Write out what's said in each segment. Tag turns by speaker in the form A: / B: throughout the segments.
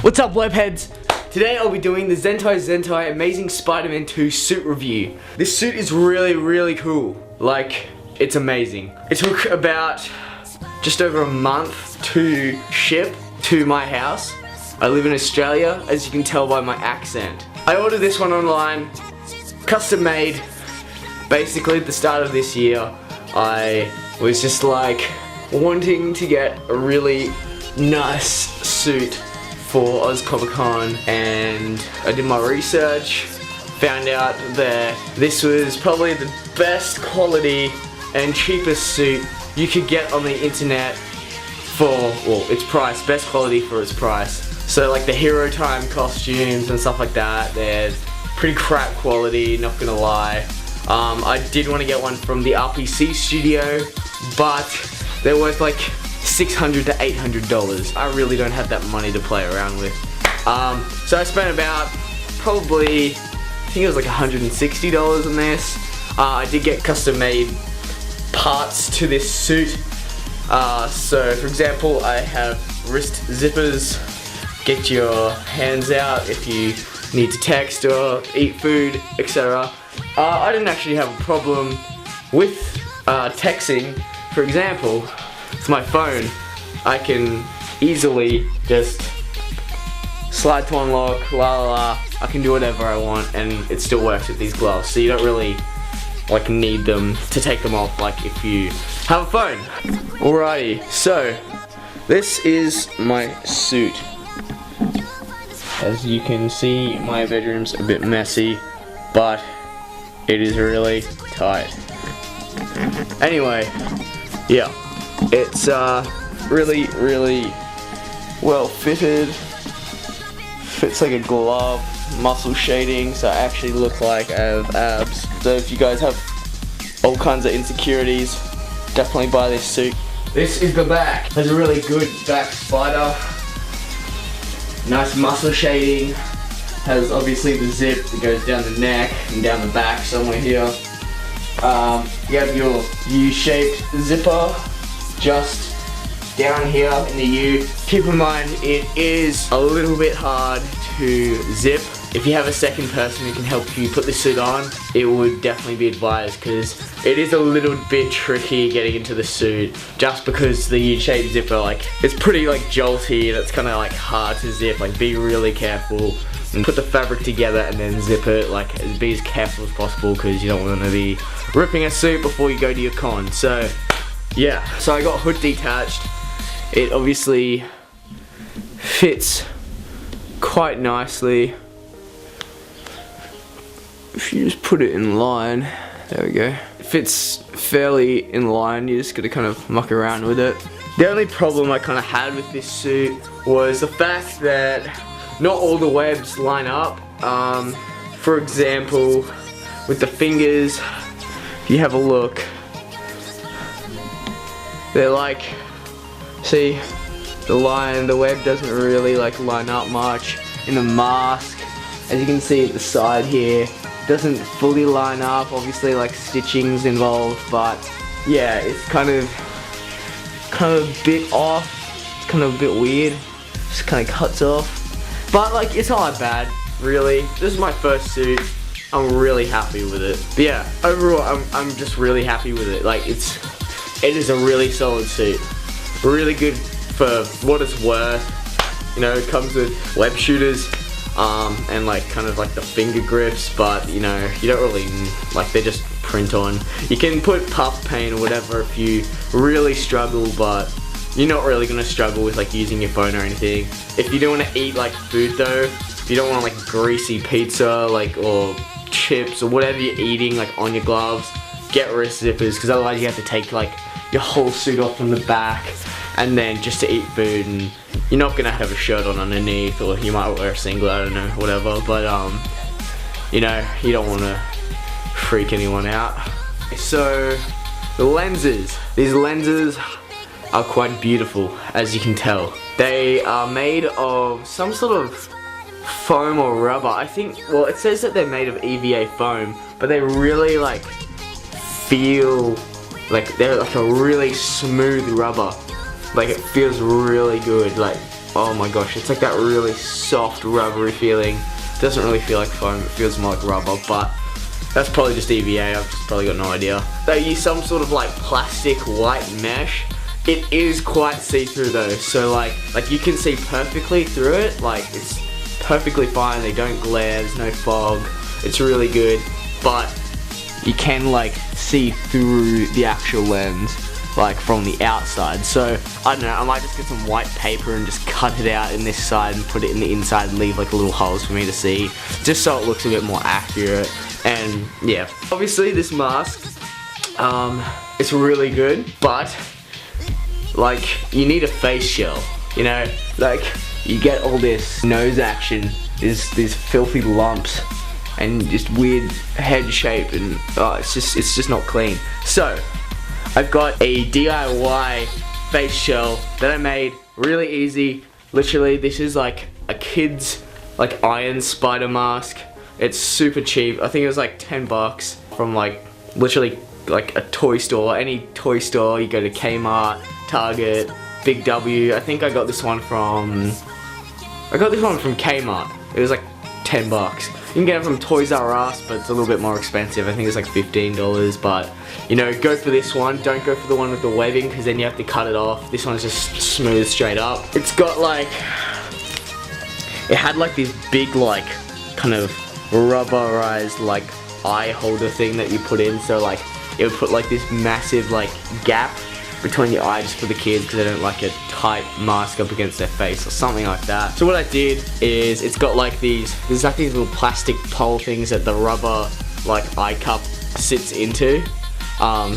A: What's up, webheads? Today I'll be doing the Zentai-Zentai Amazing Spider-Man 2 suit review. This suit is really cool. Like, it's amazing. It took about just over a month to ship to my house. I live in Australia, as you can tell by my accent. I ordered this one online, custom made. Basically at the start of this year, I was just like wanting to get a really nice suit for Oz Comic Con, and I did my research, found out that this was probably the best quality and cheapest suit you could get on the internet for, well, its price, best quality for its price. So like the Hero Time costumes and stuff like that, they're pretty crap quality, not gonna lie. I did want to get one from the RPC studio, but they're worth like $600 to $800. I really don't have that money to play around with. So I spent about probably, I think it was like $160 on this. I did get custom made parts to this suit. So for example, I have wrist zippers, get your hands out if you need to text or eat food, etc. I didn't actually have a problem with texting. For example, with my phone, I can easily just slide to unlock, I can do whatever I want, and it still works with these gloves. So you don't really like need them to take them off like if you have a phone. Alrighty, so this is my suit. As you can see, my bedroom's a bit messy, but it is really tight. Anyway, yeah, it's really well fitted. Fits like a glove, muscle shading, so I actually look like I have abs. So if you guys have all kinds of insecurities, definitely buy this suit. This is the back. Has a really good back spider. Nice muscle shading. Has obviously the zip that goes down the neck and down the back somewhere here. You have your U-shaped zipper just down here in the U. Keep in mind, it is a little bit hard to zip. If you have a second person who can help you put this suit on, it would definitely be advised, because it is a little bit tricky getting into the suit, just because the U-shaped zipper, like, it's pretty like jolty and it's kind of like hard to zip. Like, be really careful and put the fabric together and then zip it. Like, be as careful as possible, because you don't want to be ripping a suit before you go to your con. So yeah, so I got hood detached. It obviously fits quite nicely. If you just put it in line, there we go. It fits fairly in line, you just gotta kind of muck around with it. The only problem I kind of had with this suit was the fact that not all the webs line up. For example, with the fingers, if you have a look, they're like, see, the web doesn't really like line up much. In the mask, as you can see at the side here, doesn't fully line up. Obviously, like, stitching's involved, but yeah, it's kind of a bit off. It's kind of a bit weird. Just kind of cuts off. But like, it's not that bad, really. This is my first suit. I'm really happy with it. But yeah, overall, I'm just really happy with it. Like, it is a really solid suit. Really good for what it's worth. You know, it comes with web shooters, and like kind of like the finger grips, but you know, you don't really, like, they just print on. You can put puff paint or whatever if you really struggle, but you're not really gonna struggle with like using your phone or anything. If you don't want to eat like food though, if you don't want like greasy pizza, like, or chips or whatever you're eating like on your gloves, get wrist zippers, because otherwise you have to take like your whole suit off from the back and then just to eat food, and you're not gonna have a shirt on underneath, or you might wear a singlet, I don't know, whatever, but you know, you don't want to freak anyone out. So the lenses, these lenses are quite beautiful, as you can tell. They are made of some sort of foam or rubber. I think, well, it says that they're made of EVA foam, but they really like feel like they're like a really smooth rubber. Like, it feels really good. Like, oh my gosh, it's like that really soft rubbery feeling. Doesn't really feel like foam, it feels more like rubber, but that's probably just EVA, I've just probably got no idea. They use some sort of like plastic white mesh. It is quite see-through though, so like you can see perfectly through it, like it's perfectly fine, they don't glare, there's no fog, it's really good, but you can like see through the actual lens, like from the outside. So I don't know, I might just get some white paper and just cut it out in this side and put it in the inside and leave like little holes for me to see, just so it looks a bit more accurate. And yeah, obviously this mask, it's really good, but like you need a face shell, you know, like you get all this nose action, these filthy lumps and just weird head shape, and it's just not clean. So I've got a DIY face shell that I made really easy. Literally, this is like a kid's like iron spider mask. It's super cheap. I think it was like 10 bucks from like literally like a toy store. Any toy store, you go to Kmart, Target, Big W. I think I got this one from Kmart. It was like 10 bucks. You can get it from Toys R Us, but it's a little bit more expensive. I think it's like $15, but you know, go for this one. Don't go for the one with the webbing, because then you have to cut it off. This one's just smooth straight up. It's got like, it had like this big like kind of rubberized like eye holder thing that you put in, so like it would put like this massive like gap between your eyes for the kids, because they don't like a tight mask up against their face or something like that. So what I did is, it's got like there's like these little plastic pole things that the rubber like eye cup sits into.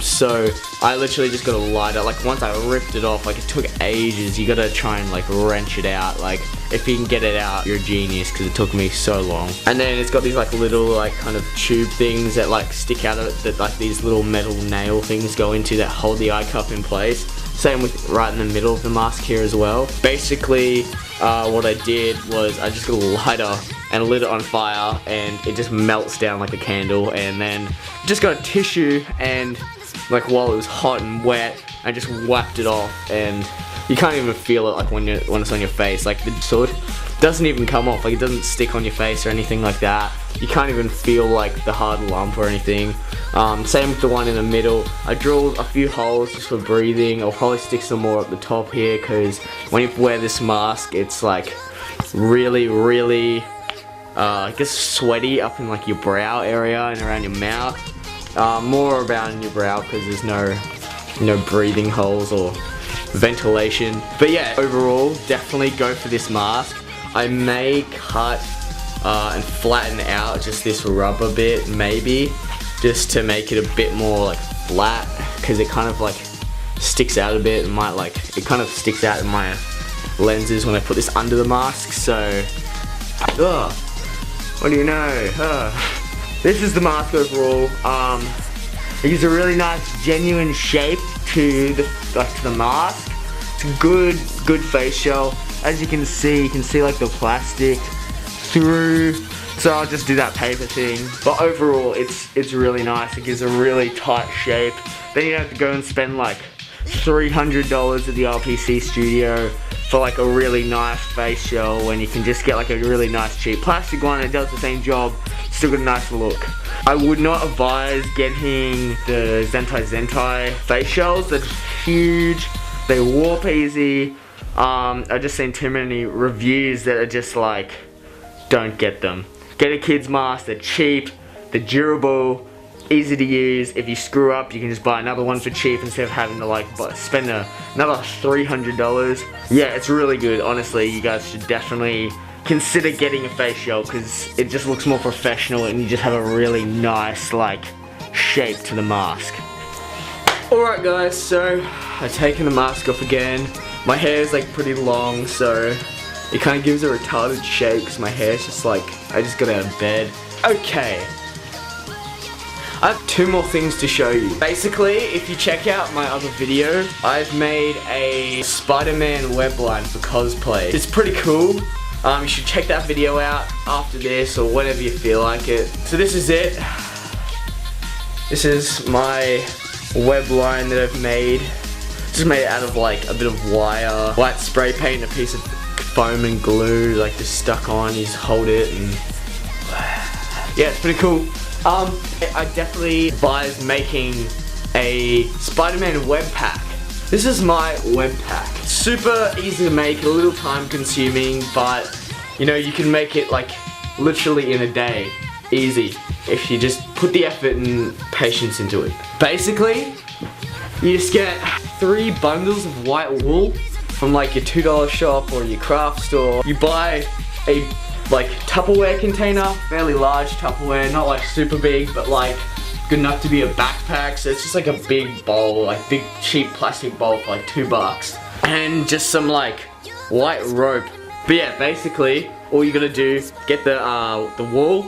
A: So I literally just got a lighter. Like once I ripped it off, like it took ages. You gotta try and like wrench it out. Like if you can get it out, you're a genius, because it took me so long. And then it's got these like little like kind of tube things that like stick out of it, that like these little metal nail things go into, that hold the eye cup in place. Same with right in the middle of the mask here as well. Basically, what I did was I just got a lighter and lit it on fire, and it just melts down like a candle, and then just got a tissue, and like while it was hot and wet, I just wiped it off, and you can't even feel it like when it's on your face. Like the soot doesn't even come off, like it doesn't stick on your face or anything like that. You can't even feel like the hard lump or anything. Same with the one in the middle. I drilled a few holes just for breathing. I'll probably stick some more at the top here, because when you wear this mask, it's like really I guess sweaty up in like your brow area and around your mouth. More around in your brow, because there's no breathing holes or ventilation. But yeah, overall, definitely go for this mask. I may cut and flatten out just this rubber bit, maybe, just to make it a bit more like flat, because it kind of like sticks out a bit, and it kind of sticks out in my lenses when I put this under the mask. So what do you know? This is the mask overall. It gives a really nice genuine shape to the mask. It's a good face shell. As you can see like the plastic through. So I'll just do that paper thing. But overall, it's really nice. It gives a really tight shape. Then you have to go and spend like $300 at the RPC studio for like a really nice face shell, when you can just get like a really nice cheap plastic one. It does the same job, still got a nice look. I would not advise getting the Zentai-Zentai face shells. They're huge, they warp easy. I've just seen too many reviews that are just like, don't get them. Get a kid's mask, they're cheap, they're durable, easy to use. If you screw up, you can just buy another one for cheap instead of having to like spend another $300. Yeah, it's really good. Honestly, you guys should definitely consider getting a face shell, because it just looks more professional, and you just have a really nice like shape to the mask. Alright guys, so I've taken the mask off again. My hair is like pretty long, so it kind of gives a retarded shape, because my hair is just like, I just got out of bed. Okay, I have two more things to show you. Basically, if you check out my other video, I've made a Spider-Man webline for cosplay. It's pretty cool. You should check that video out after this, or whenever you feel like it. So this is it. This is my webline that I've made. Just made it out of like a bit of wire, white spray paint, and a piece of foam and glue like just stuck on. You just hold it and yeah, it's pretty cool. I definitely advise making a Spider-Man web pack. This is my web pack. Super easy to make, a little time consuming, but you know, you can make it like literally in a day. Easy. If you just put the effort and patience into it. Basically, you just get 3 bundles of white wool from like your $2 shop or your craft store. You buy a like Tupperware container, fairly large Tupperware, not like super big, but like good enough to be a backpack. So it's just like a big bowl, like big cheap plastic bowl for like $2. And just some like white rope. But yeah, basically all you gotta do, get the wool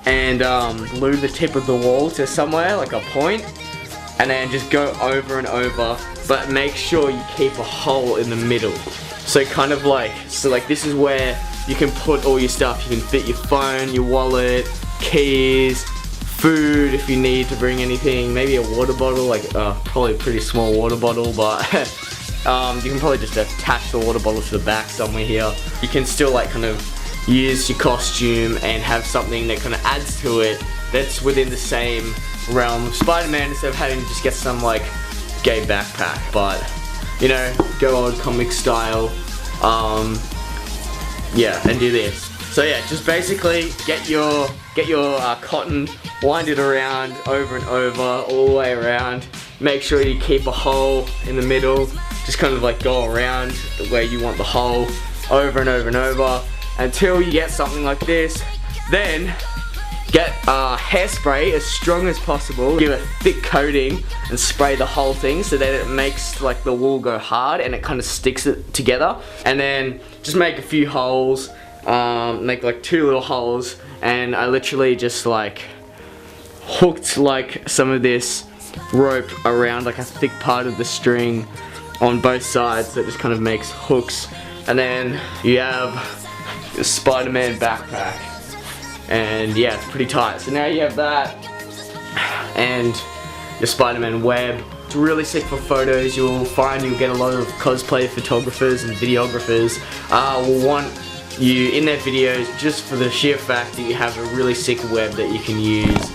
A: and glue the tip of the wool to somewhere, like a point, and then just go over and over, but make sure you keep a hole in the middle. So kind of like, this is where you can put all your stuff. You can fit your phone, your wallet, keys, food if you need to bring anything, maybe a water bottle, like probably a pretty small water bottle, but you can probably just attach the water bottle to the back somewhere here. You can still like kind of use your costume and have something that kind of adds to it that's within the same realm of Spider-Man, instead of having to just get some like gay backpack. But you know, go old comic style, yeah, and do this. So yeah, just basically get your cotton, wind it around over and over, all the way around. Make sure you keep a hole in the middle. Just kind of like go around where you want the hole, over and over and over, until you get something like this. Then get hairspray as strong as possible, give a thick coating and spray the whole thing so that it makes like the wool go hard and it kind of sticks it together. And then just make a few holes, make like 2 little holes, and I literally just like hooked like some of this rope around like a thick part of the string on both sides, so it just kind of makes hooks. And then you have your Spider-Man backpack, and yeah, it's pretty tight. So now you have that and your Spider-Man web. It's really sick for photos. You'll get a lot of cosplay photographers and videographers will want you in their videos just for the sheer fact that you have a really sick web that you can use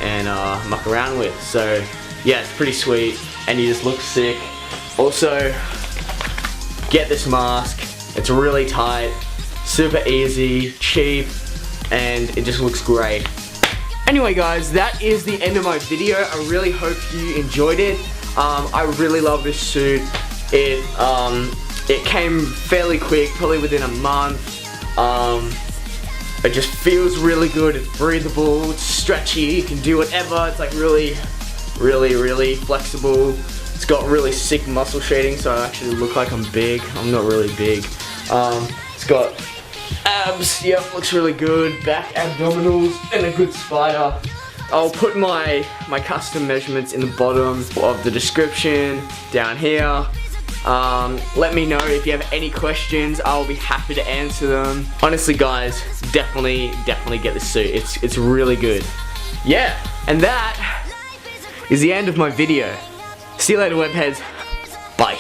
A: and muck around with. So yeah, it's pretty sweet and you just look sick. Also, get this mask. It's really tight, super easy, cheap, and it just looks great. Anyway guys, that is the end of my video. I really hope you enjoyed it. I really love this suit. It came fairly quick, probably within a month. It just feels really good. It's breathable, it's stretchy, you can do whatever. It's like really flexible. It's got really sick muscle shading, so I actually look like I'm big. I'm not really big. It's got abs, yep, looks really good. Back abdominals and a good spider. I'll put my custom measurements in the bottom of the description down here. Let me know if you have any questions. I'll be happy to answer them. Honestly guys, definitely get this suit. It's really good. Yeah, and that is the end of my video. See you later, webheads. Bye.